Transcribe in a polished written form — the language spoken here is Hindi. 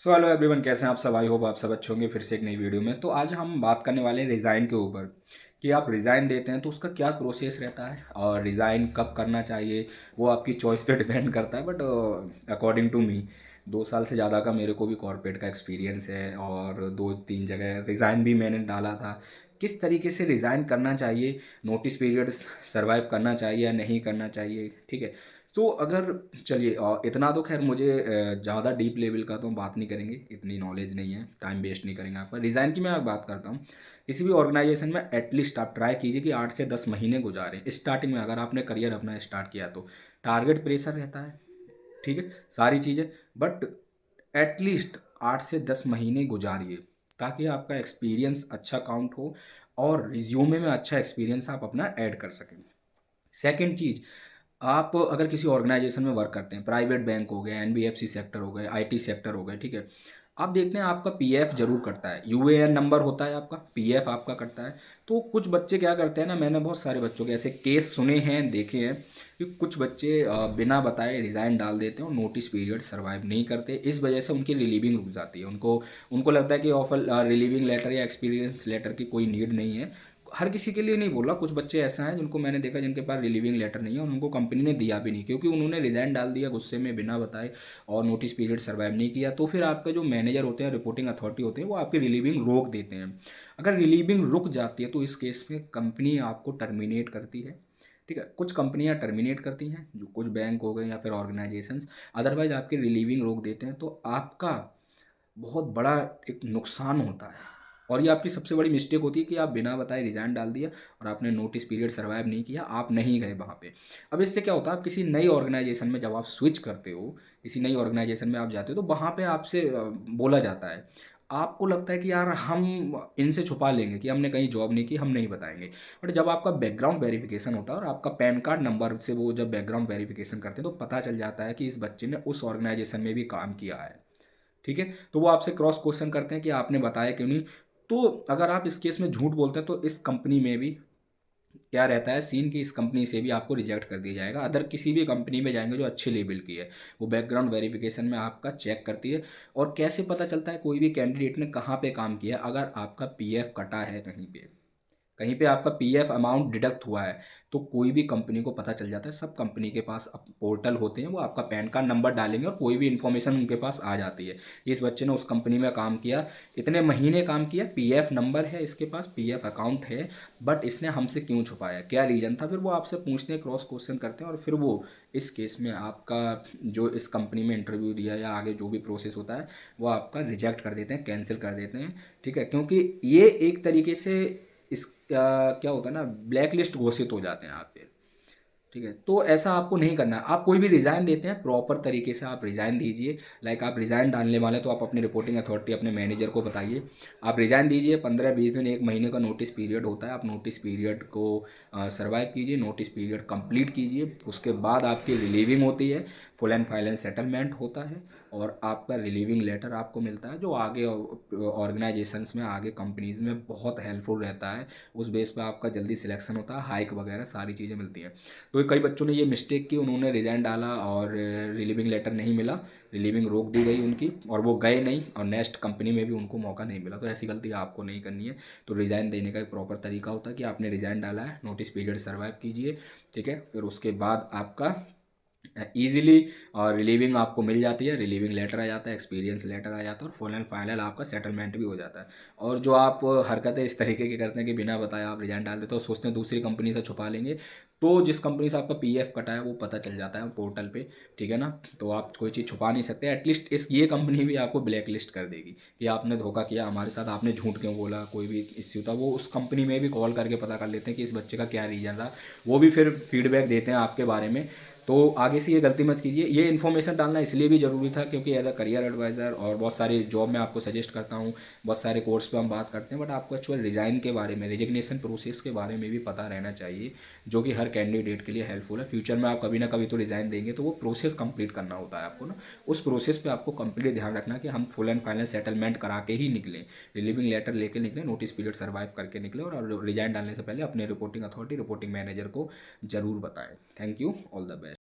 सो हेलो एवरीवन, कैसे हैं आप सब। आई होप आप सब अच्छे होंगे। फिर से एक नई वीडियो में तो आज हम बात करने वाले हैं रिज़ाइन के ऊपर कि आप रिज़ाइन देते हैं तो उसका क्या प्रोसेस रहता है और रिज़ाइन कब करना चाहिए वो आपकी चॉइस पे डिपेंड करता है। बट अकॉर्डिंग टू मी 2 साल से ज़्यादा का मेरे को भी कॉर्पोरेट का एक्सपीरियंस है और 2-3 जगह रिज़ाइन भी मैंने डाला था। किस तरीके से रिज़ाइन करना चाहिए, नोटिस पीरियड सर्वाइव करना चाहिए या नहीं करना चाहिए, ठीक है। तो अगर चलिए इतना तो खैर मुझे ज़्यादा डीप लेवल का तो हम बात नहीं करेंगे, इतनी नॉलेज नहीं है, टाइम वेस्ट नहीं करेंगे आपका। रिज़ाइन की मैं बात करता हूँ। किसी भी ऑर्गेनाइजेशन में एटलीस्ट आप ट्राई कीजिए कि 8 से 10 महीने गुजारें स्टार्टिंग में, अगर आपने करियर अपना स्टार्ट किया तो। टारगेट प्रेशर रहता है, ठीक है, सारी चीज़ें, बट एटलीस्ट 8 से 10 महीने गुजारिए ताकि आपका एक्सपीरियंस अच्छा काउंट हो और रिज्यूमे में अच्छा एक्सपीरियंस आप अपना ऐड कर सकें। सेकंड चीज़, आप अगर किसी ऑर्गेनाइजेशन में वर्क करते हैं, प्राइवेट बैंक हो गए, एनबीएफसी सेक्टर हो गए, आईटी सेक्टर हो गए, ठीक है, आप देखते हैं आपका पीएफ जरूर करता है, यूएएन नंबर होता है आपका, पीएफ आपका करता है। तो कुछ बच्चे क्या करते हैं ना, मैंने बहुत सारे बच्चों के ऐसे केस सुने हैं, देखे हैं कि कुछ बच्चे बिना बताए रिज़ाइन डाल देते हैं और नोटिस पीरियड सर्वाइव नहीं करते। इस वजह से उनकी रिलीविंग रुक जाती है। उनको उनको लगता है कि ऑफर रिलीविंग लेटर या एक्सपीरियंस लेटर की कोई नीड नहीं है। हर किसी के लिए नहीं बोल रहा, कुछ बच्चे ऐसा हैं जिनको मैंने देखा जिनके पास रिलीविंग लेटर नहीं है और उनको कंपनी ने दिया भी नहीं, क्योंकि उन्होंने रिजाइन डाल दिया गुस्से में बिना बताए और नोटिस पीरियड सर्वाइव नहीं किया। तो फिर आपके जो मैनेजर होते हैं, रिपोर्टिंग अथॉरिटी होते हैं, वो आपकी रिलीविंग रोक देते हैं। अगर रिलीविंग रुक जाती है तो इस केस में कंपनी आपको टर्मिनेट करती है, ठीक है। कुछ कंपनियां टर्मिनेट करती हैं, जो कुछ बैंक हो गए या फिर ऑर्गेनाइजेशंस, अदरवाइज आपकी रिलीविंग रोक देते हैं। तो आपका बहुत बड़ा एक नुकसान होता है और ये आपकी सबसे बड़ी मिस्टेक होती है कि आप बिना बताए रिजाइन डाल दिया और आपने नोटिस पीरियड सर्वाइव नहीं किया, आप नहीं गए वहाँ पे। अब इससे क्या होता है, आप किसी नई ऑर्गेनाइजेशन में जब आप स्विच करते हो, किसी नई ऑर्गेनाइजेशन में आप जाते हो तो वहाँ पे आपसे बोला जाता है, आपको लगता है कि यार हम इनसे छुपा लेंगे कि हमने कहीं जॉब नहीं की, हम नहीं बताएंगे। बट जब आपका बैकग्राउंड वेरिफिकेशन होता है और आपका पैन कार्ड नंबर से वो जब बैकग्राउंड वेरिफिकेशन करते हैं तो पता चल जाता है कि इस बच्चे ने उस ऑर्गेनाइजेशन में भी काम किया है, ठीक है। तो वो आपसे क्रॉस क्वेश्चन करते हैं कि आपने बताया क्यों नहीं। तो अगर आप इस केस में झूठ बोलते हैं तो इस कंपनी में भी क्या रहता है सीन, कि इस कंपनी से भी आपको रिजेक्ट कर दिया जाएगा। अदर किसी भी कंपनी में जाएंगे जो अच्छे लेवल की है, वो बैकग्राउंड वेरिफिकेशन में आपका चेक करती है। और कैसे पता चलता है कोई भी कैंडिडेट ने कहाँ पे काम किया है, अगर आपका पीएफ कटा है कहीं पे आपका पीएफ अमाउंट डिडक्ट हुआ है तो कोई भी कंपनी को पता चल जाता है। सब कंपनी के पास अब पोर्टल होते हैं, वो आपका पैन कार्ड नंबर डालेंगे और कोई भी इन्फॉर्मेशन उनके पास आ जाती है कि इस बच्चे ने उस कंपनी में काम किया, इतने महीने काम किया, पीएफ नंबर है इसके पास, पीएफ अकाउंट है, बट इसने हमसे क्यों छुपाया, क्या रीज़न था। फिर वो आपसे पूछते हैं, क्रॉस क्वेश्चन करते हैं और फिर वो इस केस में आपका जो इस कंपनी में इंटरव्यू दिया या आगे जो भी प्रोसेस होता है वो आपका रिजेक्ट कर देते हैं, कैंसिल कर देते हैं, ठीक है। क्योंकि ये एक तरीके से इसका क्या होता है ना, ब्लैक लिस्ट घोषित हो जाते हैं आप पे, ठीक है। तो ऐसा आपको नहीं करना है। आप कोई भी रिज़ाइन देते हैं प्रॉपर तरीके से आप रिज़ाइन दीजिए। लाइक आप रिज़ाइन डालने वाले हैं तो आप अपनी रिपोर्टिंग अथॉरिटी अपने मैनेजर को बताइए, आप रिज़ाइन दीजिए। 15-20 दिन, 1 महीने का नोटिस पीरियड होता है, आप नोटिस पीरियड को सर्वाइव कीजिए, नोटिस पीरियड कंप्लीट कीजिए। उसके बाद आपकी रिलीविंग होती है, फुल एंड फाइनल सेटलमेंट होता है और आपका रिलीविंग लेटर आपको मिलता है, जो आगे ऑर्गेनाइजेशंस में, आगे कंपनीज़ में बहुत हेल्पफुल रहता है। उस बेस पर आपका जल्दी सिलेक्शन होता है, हाइक वगैरह सारी चीज़ें मिलती हैं। तो कई बच्चों ने ये मिस्टेक की, उन्होंने रिज़ाइन डाला और रिलीविंग लेटर नहीं मिला, रिलीविंग रोक दी गई उनकी और वो गए नहीं और नेक्स्ट कंपनी में भी उनको मौका नहीं मिला। तो ऐसी गलती आपको नहीं करनी है। तो रिज़ाइन देने का एक प्रॉपर तरीका होता है कि आपने रिज़ाइन डाला है, नोटिस पीरियड सर्वाइव कीजिए, ठीक है। फिर उसके बाद आपका ईजिली और रिलीविंग आपको मिल जाती है, रिलीविंग लेटर आ जाता है, एक्सपीरियंस लेटर आ जाता है और फुल एंड फाइनल आपका सेटलमेंट भी हो जाता है। और जो आप हरकतें इस तरीके की करते हैं कि बिना बताए आप रिजाइन डाल देते हो, सोचते हैं दूसरी कंपनी से छुपा लेंगे, तो जिस कंपनी से आपका पीएफ कटा है वो पता चल जाता है पोर्टल पे, ठीक है ना। तो आप कोई चीज़ छुपा नहीं सकते। एटलीस्ट इस ये कंपनी भी आपको ब्लैक लिस्ट कर देगी कि आपने धोखा किया हमारे साथ, आपने झूठ क्यों बोला, कोई भी इश्यू था वो उस कंपनी में भी कॉल करके पता कर लेते हैं कि इस बच्चे का क्या रीज़न रहा। वो भी फिर फीडबैक देते हैं आपके बारे में। तो आगे से ये गलती मत कीजिए। ये इन्फॉर्मेशन डालना इसलिए भी ज़रूरी था क्योंकि एज अ करियर एडवाइज़र और बहुत सारी जॉब में आपको सजेस्ट करता हूँ, बहुत सारे कोर्स पे हम बात करते हैं, बट आपको एक्चुअल रिज़ाइन के बारे में, रिजिग्नेशन प्रोसेस के बारे में भी पता रहना चाहिए, जो कि हर कैंडिडेट के लिए हेल्पफुल है। फ्यूचर में आप कभी ना कभी तो रिज़ाइन देंगे, तो वो प्रोसेस कंप्लीट करना होता है आपको ना। उस प्रोसेस पे आपको कंप्लीट ध्यान रखना कि हम फुल एंड फाइनल सेटलमेंट करा के ही निकलें, रिलीविंग लेटर लेके निकलें, नोटिस पीरियड सर्वाइव करके निकलें और रिज़ाइन डालने से पहले अपने रिपोर्टिंग अथॉरिटी, रिपोर्टिंग मैनेजर को ज़रूर बताएं। Thank you, all the best.